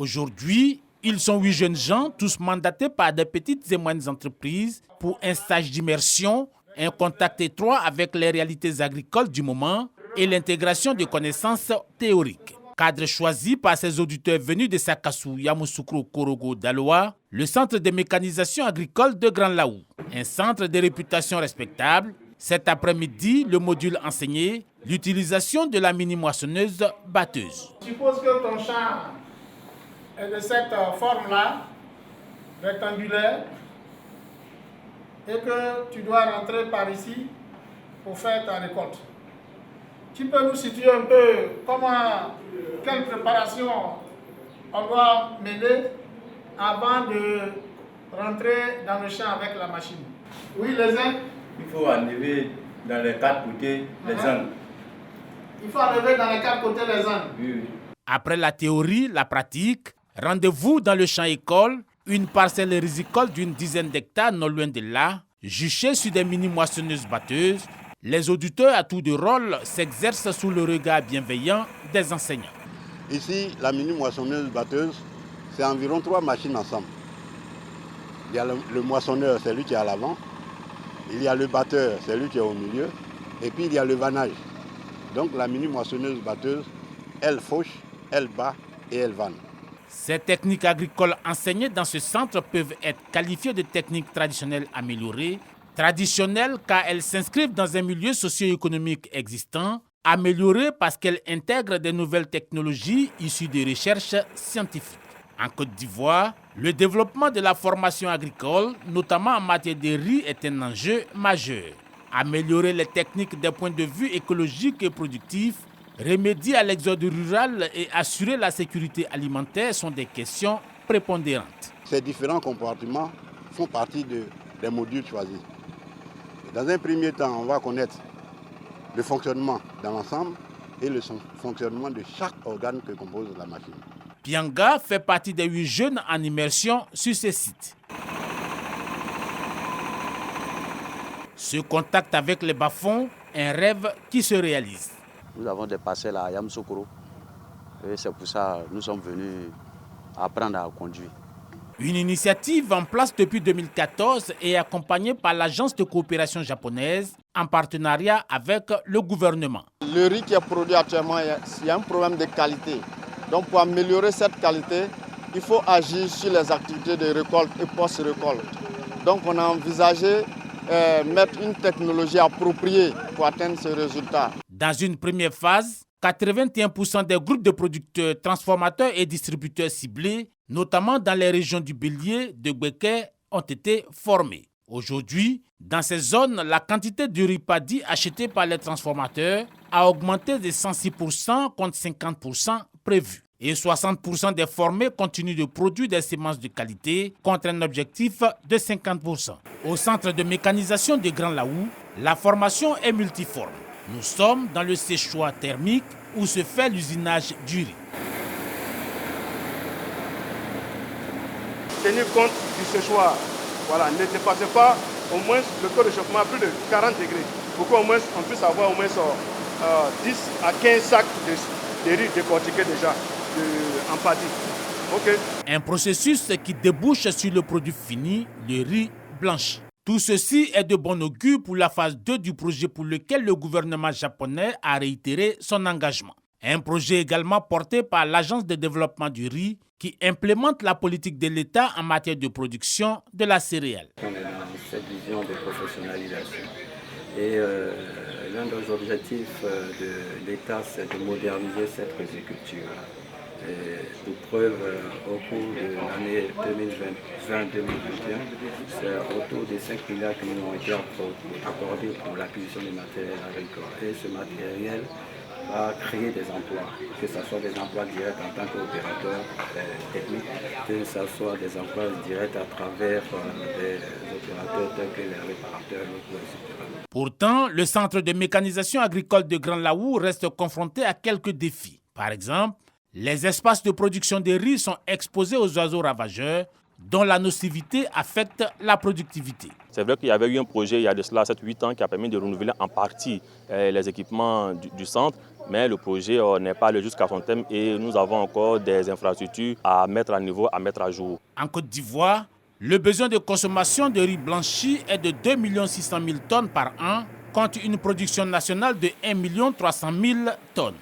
Aujourd'hui, ils sont 8 jeunes gens, tous mandatés par des petites et moyennes entreprises pour un stage d'immersion, un contact étroit avec les réalités agricoles du moment et l'intégration de connaissances théoriques. Cadre choisi par ses auditeurs venus de Sakassou, Yamoussoukro, Korogo, Daloa, le centre de mécanisation agricole de Grand Laou. Un centre de réputation respectable. Cet après-midi, le module enseigné, l'utilisation de la mini-moissonneuse batteuse. Je suppose que ton champ est de cette forme-là, rectangulaire, et que tu dois rentrer par ici pour faire ta récolte. Tu peux nous situer un peu quelle préparation on doit mener avant de rentrer dans le champ avec la machine? Oui, les uns. Il faut enlever dans les 4 côtés les angles. Il faut enlever dans les 4 côtés les angles. Oui. Après la théorie, la pratique, rendez-vous dans le champ école, une parcelle risicole d'une dizaine d'hectares non loin de là, juchée sur des mini-moissonneuses batteuses. Les auditeurs à tour de rôle s'exercent sous le regard bienveillant des enseignants. Ici, la mini-moissonneuse batteuse, c'est environ 3 machines ensemble. Il y a le moissonneur, c'est lui qui est à l'avant. Il y a le batteur, c'est lui qui est au milieu. Et puis il y a le vannage. Donc la mini-moissonneuse batteuse, elle fauche, elle bat et elle vanne. Ces techniques agricoles enseignées dans ce centre peuvent être qualifiées de techniques traditionnelles améliorées. Traditionnelles car elles s'inscrivent dans un milieu socio-économique existant, améliorées parce qu'elles intègrent des nouvelles technologies issues des recherches scientifiques. En Côte d'Ivoire, le développement de la formation agricole, notamment en matière de riz, est un enjeu majeur. Améliorer les techniques d'un point de vue écologique et productif, remédier à l'exode rural et assurer la sécurité alimentaire sont des questions prépondérantes. Ces différents compartiments font partie des modules choisis. Dans un premier temps, on va connaître le fonctionnement dans l'ensemble et le fonctionnement de chaque organe que compose la machine. Pianga fait partie des 8 jeunes en immersion sur ce site. Ce contact avec les bas-fonds, un rêve qui se réalise. Nous avons des parcelles à Yamoussoukro et c'est pour ça que nous sommes venus apprendre à conduire. Une initiative en place depuis 2014 et accompagnée par l'agence de coopération japonaise en partenariat avec le gouvernement. Le riz qui est produit actuellement, il y a un problème de qualité. Donc pour améliorer cette qualité, il faut agir sur les activités de récolte et post-récolte. Donc on a envisagé mettre une technologie appropriée pour atteindre ce résultat. Dans une première phase, 81% des groupes de producteurs, transformateurs et distributeurs ciblés, notamment dans les régions du Bélier, de Gbeke, ont été formés. Aujourd'hui, dans ces zones, la quantité de riz paddy acheté par les transformateurs a augmenté de 106% contre 50% prévu. Et 60% des formés continuent de produire des semences de qualité contre un objectif de 50%. Au centre de mécanisation de Grand Laou, la formation est multiforme. Nous sommes dans le séchoir thermique où se fait l'usinage du riz. Tenir compte du séchoir, voilà, ne dépassez pas au moins le taux de chauffement à plus de 40 degrés pour qu'au moins on puisse avoir au moins 10 à 15 sacs de riz décortiqués déjà en paddy. Okay. Un processus qui débouche sur le produit fini, le riz blanchi. Tout ceci est de bon augure pour la phase 2 du projet pour lequel le gouvernement japonais a réitéré son engagement. Un projet également porté par l'Agence de développement du riz qui implémente la politique de l'État en matière de production de la céréale. On est dans cette vision de professionnalisation. Et l'un des objectifs de l'État, c'est de moderniser cette riziculture. Pour preuve, au cours de l'année 2020-2021, c'est autour de 5 milliards qui nous ont été accordés pour l'acquisition de matériel agricole. Et ce matériel va créer des emplois, que ce soit des emplois directs en tant qu'opérateur technique, que ce soit des emplois directs à travers des opérateurs tels que les réparateurs, etc. Pourtant, le centre de mécanisation agricole de Grand Laou reste confronté à quelques défis. Par exemple, les espaces de production de riz sont exposés aux oiseaux ravageurs, dont la nocivité affecte la productivité. C'est vrai qu'il y avait eu un projet il y a de cela 7-8 ans qui a permis de renouveler en partie les équipements du centre, mais le projet n'est pas allé jusqu'à son terme et nous avons encore des infrastructures à mettre à niveau, à mettre à jour. En Côte d'Ivoire, le besoin de consommation de riz blanchi est de 2 600 000 tonnes par an, contre une production nationale de 1 300 000 tonnes.